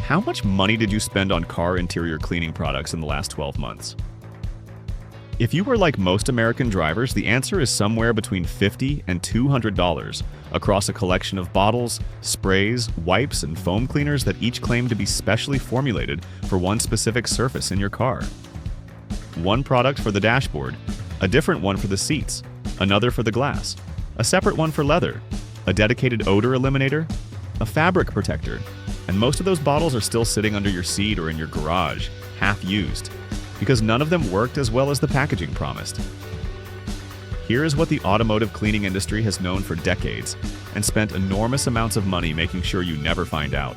How much money did you spend on car interior cleaning products in the last 12 months? If you are like most American drivers, the answer is somewhere between $50 and $200 across a collection of bottles, sprays, wipes, and foam cleaners that each claim to be specially formulated for one specific surface in your car. One product for the dashboard, a different one for the seats, another for the glass, a separate one for leather, a dedicated odor eliminator, a fabric protector, and most of those bottles are still sitting under your seat or in your garage, half used, because none of them worked as well as the packaging promised. Here is what the automotive cleaning industry has known for decades and spent enormous amounts of money making sure you never find out.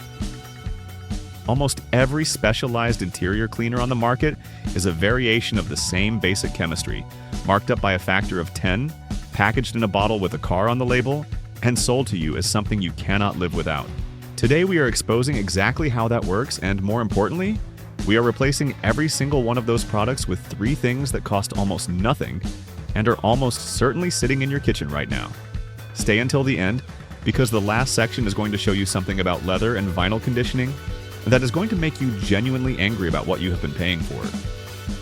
Almost every specialized interior cleaner on the market is a variation of the same basic chemistry, marked up by a factor of 10, packaged in a bottle with a car on the label, and sold to you as something you cannot live without. Today we are exposing exactly how that works, and more importantly, we are replacing every single one of those products with 3 things that cost almost nothing and are almost certainly sitting in your kitchen right now. Stay until the end, because the last section is going to show you something about leather and vinyl conditioning that is going to make you genuinely angry about what you have been paying for.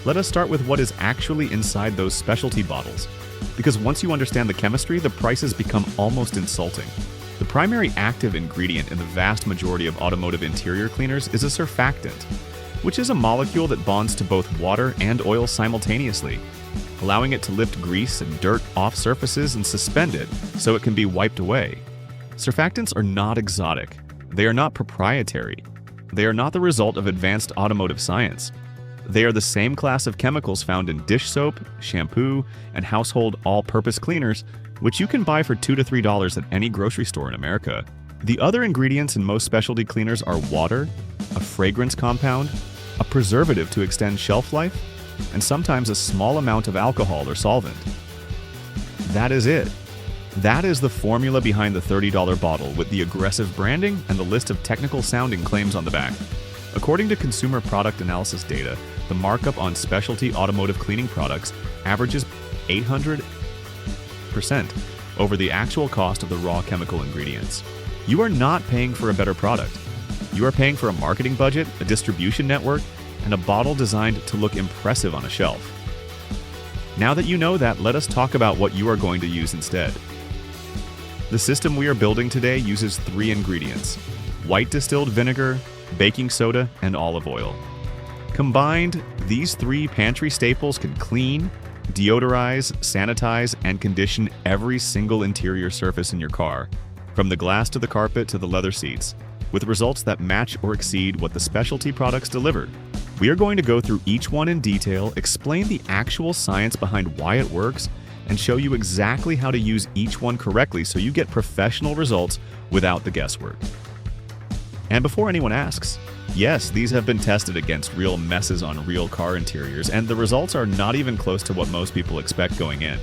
Let us start with what is actually inside those specialty bottles, because once you understand the chemistry, the prices become almost insulting. The primary active ingredient in the vast majority of automotive interior cleaners is a surfactant, which is a molecule that bonds to both water and oil simultaneously, allowing it to lift grease and dirt off surfaces and suspend it so it can be wiped away. Surfactants are not exotic. They are not proprietary. They are not the result of advanced automotive science. They are the same class of chemicals found in dish soap, shampoo, and household all-purpose cleaners, which you can buy for $2 to $3 at any grocery store in America. The other ingredients in most specialty cleaners are water, a fragrance compound, a preservative to extend shelf life, and sometimes a small amount of alcohol or solvent. That is it. That is the formula behind the $30 bottle with the aggressive branding and the list of technical sounding claims on the back. According to consumer product analysis data, the markup on specialty automotive cleaning products averages 800% over the actual cost of the raw chemical ingredients. You are not paying for a better product. You are paying for a marketing budget, a distribution network, and a bottle designed to look impressive on a shelf. Now that you know that, let us talk about what you are going to use instead. The system we are building today uses 3 ingredients: white distilled vinegar, baking soda, and olive oil. Combined, these 3 pantry staples can clean, deodorize, sanitize, and condition every single interior surface in your car, from the glass to the carpet to the leather seats, with results that match or exceed what the specialty products deliver. We are going to go through each one in detail, explain the actual science behind why it works, and show you exactly how to use each one correctly so you get professional results without the guesswork. And before anyone asks, yes, these have been tested against real messes on real car interiors, and the results are not even close to what most people expect going in.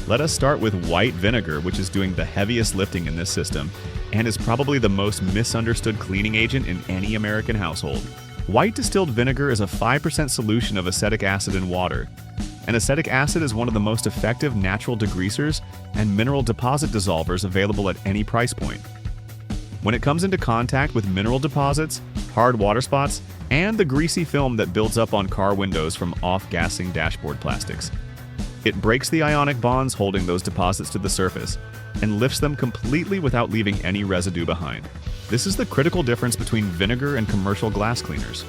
Let us start with white vinegar, which is doing the heaviest lifting in this system, and is probably the most misunderstood cleaning agent in any American household. White distilled vinegar is a 5% solution of acetic acid in water, and acetic acid is one of the most effective natural degreasers and mineral deposit dissolvers available at any price point. When it comes into contact with mineral deposits, hard water spots, and the greasy film that builds up on car windows from off-gassing dashboard plastics, it breaks the ionic bonds holding those deposits to the surface and lifts them completely without leaving any residue behind. This is the critical difference between vinegar and commercial glass cleaners.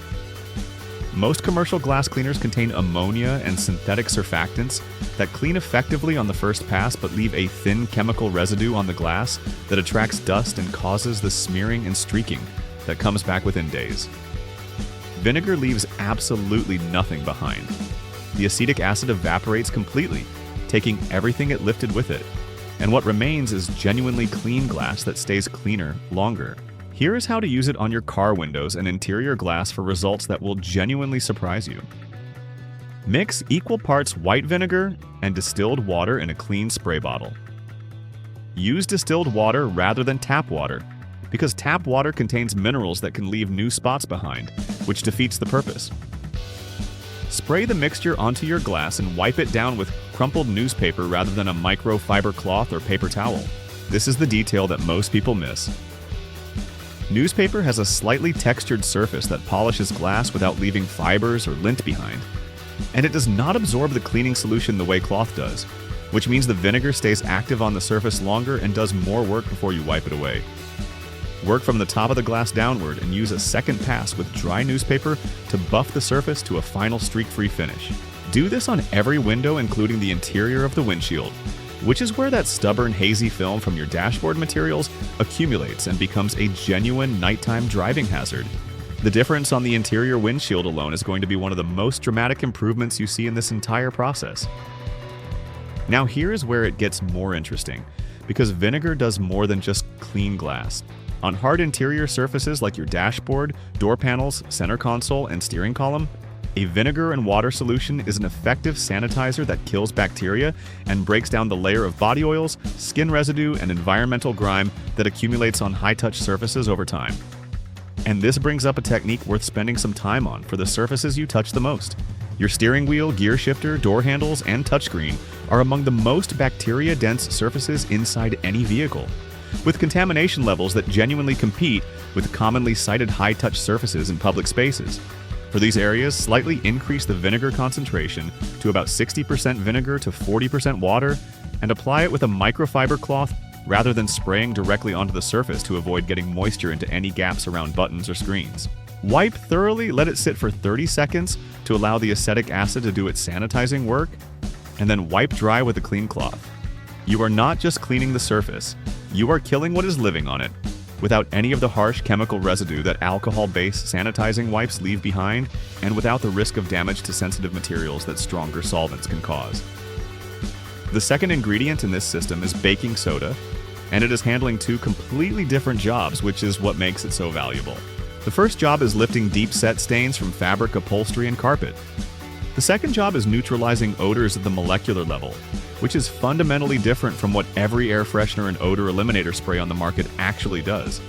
Most commercial glass cleaners contain ammonia and synthetic surfactants that clean effectively on the first pass but leave a thin chemical residue on the glass that attracts dust and causes the smearing and streaking that comes back within days. Vinegar leaves absolutely nothing behind. The acetic acid evaporates completely, taking everything it lifted with it, and what remains is genuinely clean glass that stays cleaner longer. Here is how to use it on your car windows and interior glass for results that will genuinely surprise you. Mix equal parts white vinegar and distilled water in a clean spray bottle. Use distilled water rather than tap water, because tap water contains minerals that can leave new spots behind, which defeats the purpose. Spray the mixture onto your glass and wipe it down with crumpled newspaper rather than a microfiber cloth or paper towel. This is the detail that most people miss. Newspaper has a slightly textured surface that polishes glass without leaving fibers or lint behind. And it does not absorb the cleaning solution the way cloth does, which means the vinegar stays active on the surface longer and does more work before you wipe it away. Work from the top of the glass downward and use a second pass with dry newspaper to buff the surface to a final streak-free finish. Do this on every window, including the interior of the windshield, which is where that stubborn, hazy film from your dashboard materials accumulates and becomes a genuine nighttime driving hazard. The difference on the interior windshield alone is going to be one of the most dramatic improvements you see in this entire process. Now here is where it gets more interesting, because vinegar does more than just clean glass. On hard interior surfaces like your dashboard, door panels, center console, and steering column, a vinegar and water solution is an effective sanitizer that kills bacteria and breaks down the layer of body oils, skin residue, and environmental grime that accumulates on high-touch surfaces over time. And this brings up a technique worth spending some time on for the surfaces you touch the most. Your steering wheel, gear shifter, door handles, and touchscreen are among the most bacteria-dense surfaces inside any vehicle, with contamination levels that genuinely compete with commonly cited high-touch surfaces in public spaces. For these areas, slightly increase the vinegar concentration to about 60% vinegar to 40% water, and apply it with a microfiber cloth rather than spraying directly onto the surface to avoid getting moisture into any gaps around buttons or screens. Wipe thoroughly, let it sit for 30 seconds to allow the acetic acid to do its sanitizing work, and then wipe dry with a clean cloth. You are not just cleaning the surface, you are killing what is living on it, without any of the harsh chemical residue that alcohol-based sanitizing wipes leave behind, and without the risk of damage to sensitive materials that stronger solvents can cause. The second ingredient in this system is baking soda, and it is handling two completely different jobs, which is what makes it so valuable. The first job is lifting deep-set stains from fabric, upholstery, and carpet. The second job is neutralizing odors at the molecular level, which is fundamentally different from what every air freshener and odor eliminator spray on the market actually does.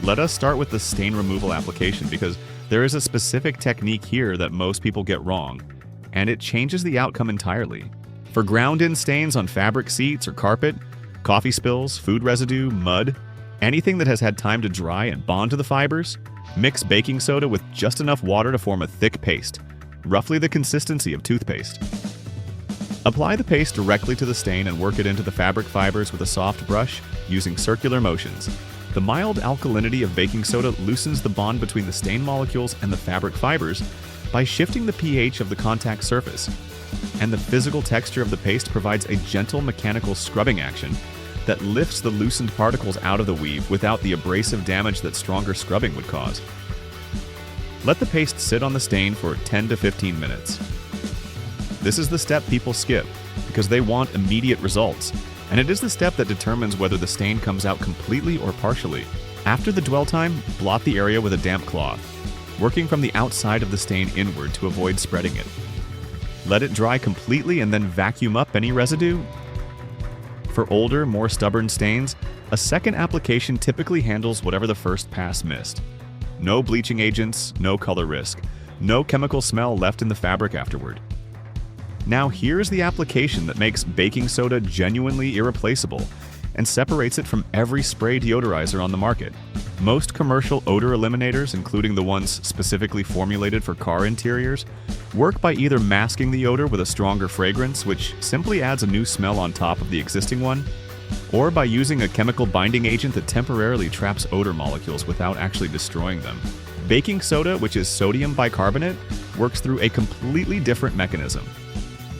Let us start with the stain removal application, because there is a specific technique here that most people get wrong, and it changes the outcome entirely. For ground-in stains on fabric seats or carpet, coffee spills, food residue, mud, anything that has had time to dry and bond to the fibers, mix baking soda with just enough water to form a thick paste, roughly the consistency of toothpaste. Apply the paste directly to the stain and work it into the fabric fibers with a soft brush using circular motions. The mild alkalinity of baking soda loosens the bond between the stain molecules and the fabric fibers by shifting the pH of the contact surface. And the physical texture of the paste provides a gentle mechanical scrubbing action that lifts the loosened particles out of the weave without the abrasive damage that stronger scrubbing would cause. Let the paste sit on the stain for 10 to 15 minutes. This is the step people skip because they want immediate results, and it is the step that determines whether the stain comes out completely or partially. After the dwell time, blot the area with a damp cloth, working from the outside of the stain inward to avoid spreading it. Let it dry completely and then vacuum up any residue. For older, more stubborn stains, a second application typically handles whatever the first pass missed. No bleaching agents, no color risk, no chemical smell left in the fabric afterward. Now here's the application that makes baking soda genuinely irreplaceable and separates it from every spray deodorizer on the market. Most commercial odor eliminators, including the ones specifically formulated for car interiors, work by either masking the odor with a stronger fragrance, which simply adds a new smell on top of the existing one, or by using a chemical binding agent that temporarily traps odor molecules without actually destroying them. Baking soda, which is sodium bicarbonate, works through a completely different mechanism.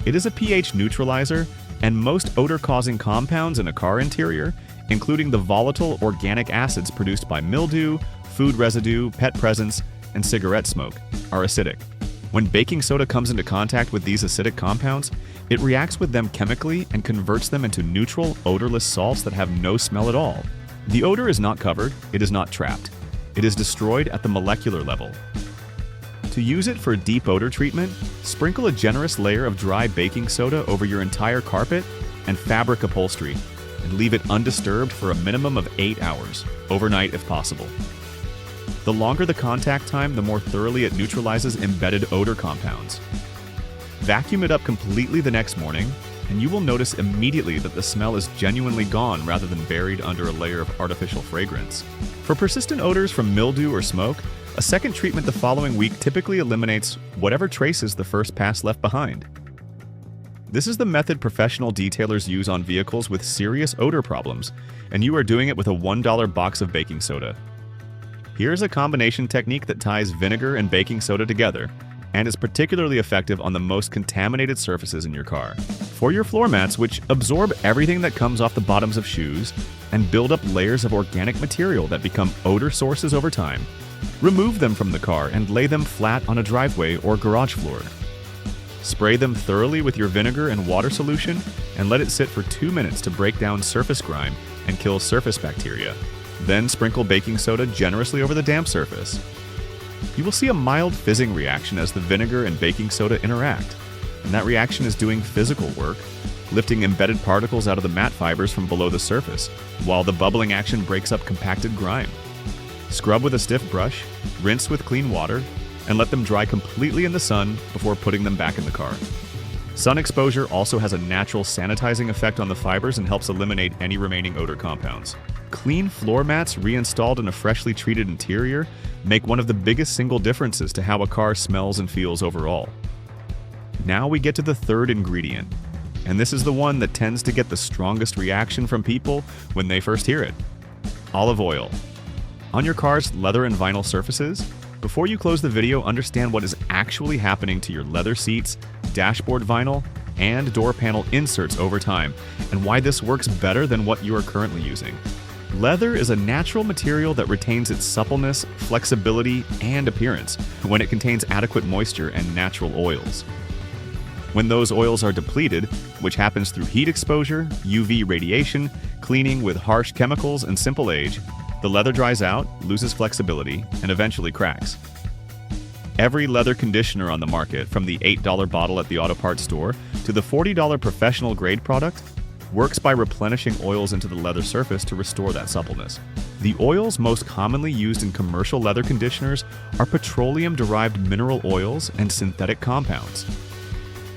It is a pH neutralizer, and most odor-causing compounds in a car interior, including the volatile organic acids produced by mildew, food residue, pet presents, and cigarette smoke, are acidic. When baking soda comes into contact with these acidic compounds, it reacts with them chemically and converts them into neutral, odorless salts that have no smell at all. The odor is not covered, it is not trapped. It is destroyed at the molecular level. To use it for deep odor treatment, sprinkle a generous layer of dry baking soda over your entire carpet and fabric upholstery, and leave it undisturbed for a minimum of 8 hours, overnight if possible. The longer the contact time, the more thoroughly it neutralizes embedded odor compounds. Vacuum it up completely the next morning, and you will notice immediately that the smell is genuinely gone rather than buried under a layer of artificial fragrance. For persistent odors from mildew or smoke, a second treatment the following week typically eliminates whatever traces the first pass left behind. This is the method professional detailers use on vehicles with serious odor problems, and you are doing it with a $1 box of baking soda. Here's a combination technique that ties vinegar and baking soda together, and is particularly effective on the most contaminated surfaces in your car. For your floor mats, which absorb everything that comes off the bottoms of shoes and build up layers of organic material that become odor sources over time, remove them from the car and lay them flat on a driveway or garage floor. Spray them thoroughly with your vinegar and water solution and let it sit for 2 minutes to break down surface grime and kill surface bacteria. Then sprinkle baking soda generously over the damp surface. You will see a mild fizzing reaction as the vinegar and baking soda interact, and that reaction is doing physical work, lifting embedded particles out of the mat fibers from below the surface, while the bubbling action breaks up compacted grime. Scrub with a stiff brush, rinse with clean water, and let them dry completely in the sun before putting them back in the car. Sun exposure also has a natural sanitizing effect on the fibers and helps eliminate any remaining odor compounds. Clean floor mats reinstalled in a freshly treated interior make one of the biggest single differences to how a car smells and feels overall. Now we get to the third ingredient, and this is the one that tends to get the strongest reaction from people when they first hear it: olive oil. On your car's leather and vinyl surfaces, before you close the video, understand what is actually happening to your leather seats, dashboard vinyl, and door panel inserts over time, and why this works better than what you are currently using. Leather is a natural material that retains its suppleness, flexibility, and appearance when it contains adequate moisture and natural oils. When those oils are depleted, which happens through heat exposure, UV radiation, cleaning with harsh chemicals, and simple age, the leather dries out, loses flexibility, and eventually cracks. Every leather conditioner on the market, from the $8 bottle at the auto parts store to the $40 professional grade product, works by replenishing oils into the leather surface to restore that suppleness. The oils most commonly used in commercial leather conditioners are petroleum-derived mineral oils and synthetic compounds.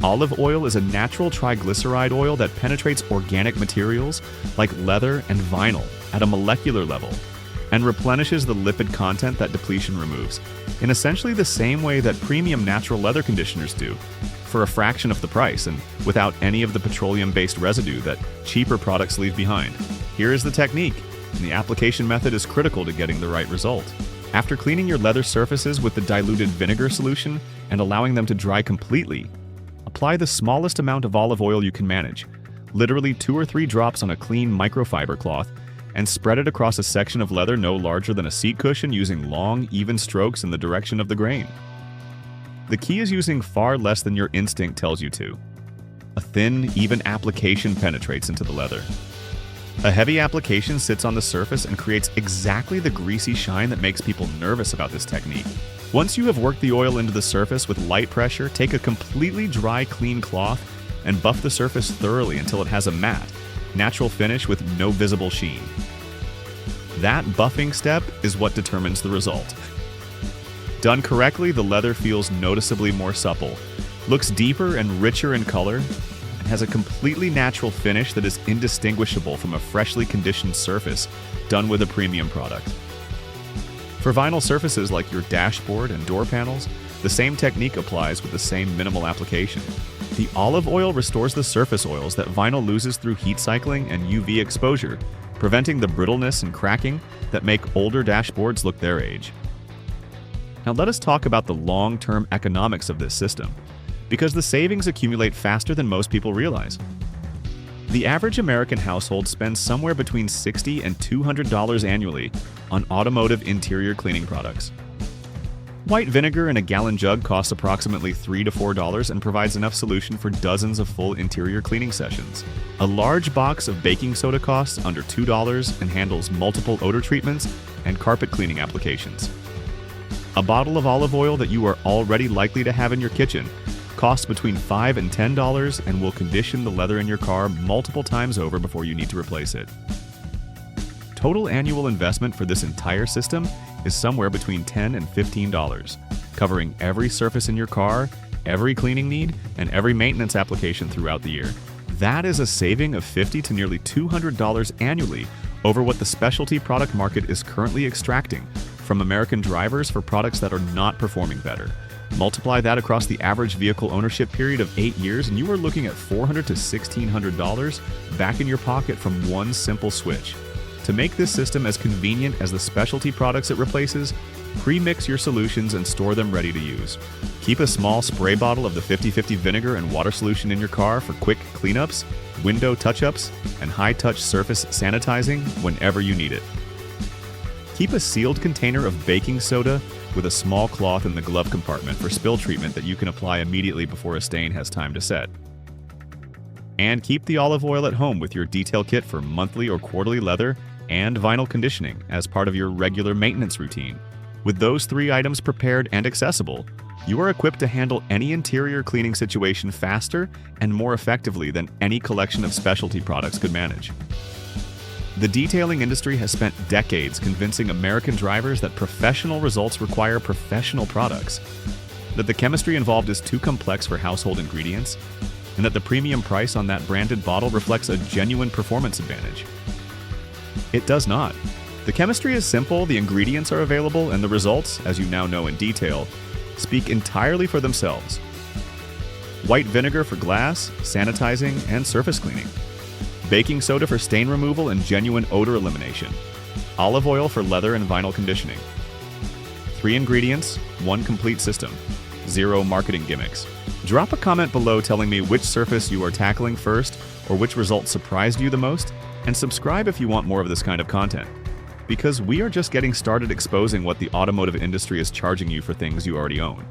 Olive oil is a natural triglyceride oil that penetrates organic materials like leather and vinyl at a molecular level and replenishes the lipid content that depletion removes, in essentially the same way that premium natural leather conditioners do, for a fraction of the price and without any of the petroleum-based residue that cheaper products leave behind. Here is the technique, and the application method is critical to getting the right result. After cleaning your leather surfaces with the diluted vinegar solution and allowing them to dry completely, apply the smallest amount of olive oil you can manage, literally 2 or 3 drops on a clean microfiber cloth, and spread it across a section of leather no larger than a seat cushion using long, even strokes in the direction of the grain. The key is using far less than your instinct tells you to. A thin, even application penetrates into the leather. A heavy application sits on the surface and creates exactly the greasy shine that makes people nervous about this technique. Once you have worked the oil into the surface with light pressure, take a completely dry, clean cloth and buff the surface thoroughly until it has a matte, natural finish with no visible sheen. That buffing step is what determines the result. Done correctly, the leather feels noticeably more supple, looks deeper and richer in color, and has a completely natural finish that is indistinguishable from a freshly conditioned surface done with a premium product. For vinyl surfaces like your dashboard and door panels, the same technique applies with the same minimal application. The olive oil restores the surface oils that vinyl loses through heat cycling and UV exposure, preventing the brittleness and cracking that make older dashboards look their age. Now let us talk about the long-term economics of this system, because the savings accumulate faster than most people realize. The average American household spends somewhere between $60 and $200 annually on automotive interior cleaning products. White vinegar in a gallon jug costs approximately $3 to $4 and provides enough solution for dozens of full interior cleaning sessions. A large box of baking soda costs under $2 and handles multiple odor treatments and carpet cleaning applications. A bottle of olive oil that you are already likely to have in your kitchen costs between $5 and $10 and will condition the leather in your car multiple times over before you need to replace it. Total annual investment for this entire system is somewhere between $10 and $15, covering every surface in your car, every cleaning need, and every maintenance application throughout the year. That is a saving of $50 to nearly $200 annually over what the specialty product market is currently extracting from American drivers for products that are not performing better. Multiply that across the average vehicle ownership period of 8 years, and you are looking at $400 to $1,600 back in your pocket from one simple switch. To make this system as convenient as the specialty products it replaces, pre-mix your solutions and store them ready to use. Keep a small spray bottle of the 50/50 vinegar and water solution in your car for quick cleanups, window touch-ups, and high-touch surface sanitizing whenever you need it. Keep a sealed container of baking soda with a small cloth in the glove compartment for spill treatment that you can apply immediately before a stain has time to set. And keep the olive oil at home with your detail kit for monthly or quarterly leather and vinyl conditioning as part of your regular maintenance routine. With those 3 items prepared and accessible, you are equipped to handle any interior cleaning situation faster and more effectively than any collection of specialty products could manage. The detailing industry has spent decades convincing American drivers that professional results require professional products, that the chemistry involved is too complex for household ingredients, and that the premium price on that branded bottle reflects a genuine performance advantage. It does not. The chemistry is simple, the ingredients are available, and the results, as you now know in detail, speak entirely for themselves. White vinegar for glass, sanitizing, and surface cleaning. Baking soda for stain removal and genuine odor elimination. Olive oil for leather and vinyl conditioning. 3 ingredients, 1 complete system. 0 marketing gimmicks. Drop a comment below telling me which surface you are tackling first or which result surprised you the most, and subscribe if you want more of this kind of content. Because we are just getting started exposing what the automotive industry is charging you for things you already own.